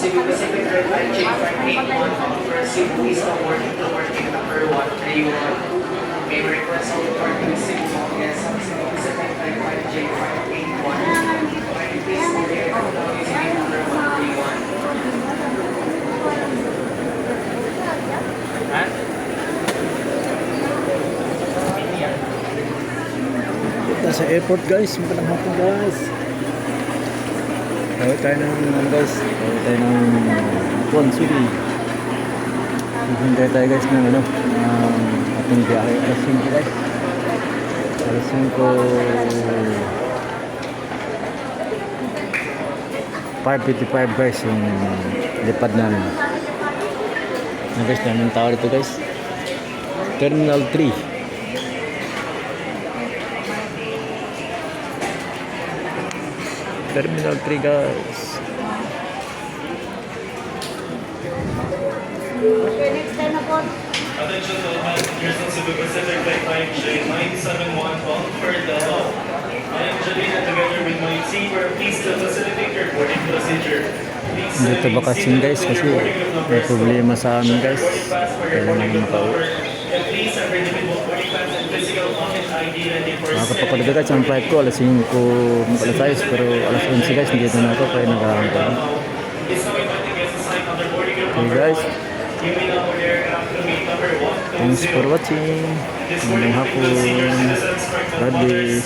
Cebu Pacific Red Line, J581, for Cebu East of working to working number 131. May request all parking Cebu, yes, Cebu Pacific Red Line, J581. Please order using number 131. Nasa airport guys, magandang hapon guys. Tawag tayo ng guys, tawag tayo ng Buon City. Hintay tayo guys ng ating biyahe alas 5 guys. Alas 5:55 guys yung lipad namin. Guys, daming tao dito guys. Terminal 3. Terminal 3 guys. Okay, next time na po. Attention to all passengers on Cebu Pacific Flight 971 bound for Davao. I am Jalina together with my team. We're pleased to facilitate your boarding procedure. Please Dito bakasyon guys kasi may problema sa amin guys. Kailangan makauwi. And please have your individual boarding pass and physical pocket ID ready for Nakakapagod guys ang flight ko alas 5 alas 6 pero alas 11 guys hindi na ako kaya nag-aantay. Okay guys. Thanks for watching. Magandang hapon. God bless.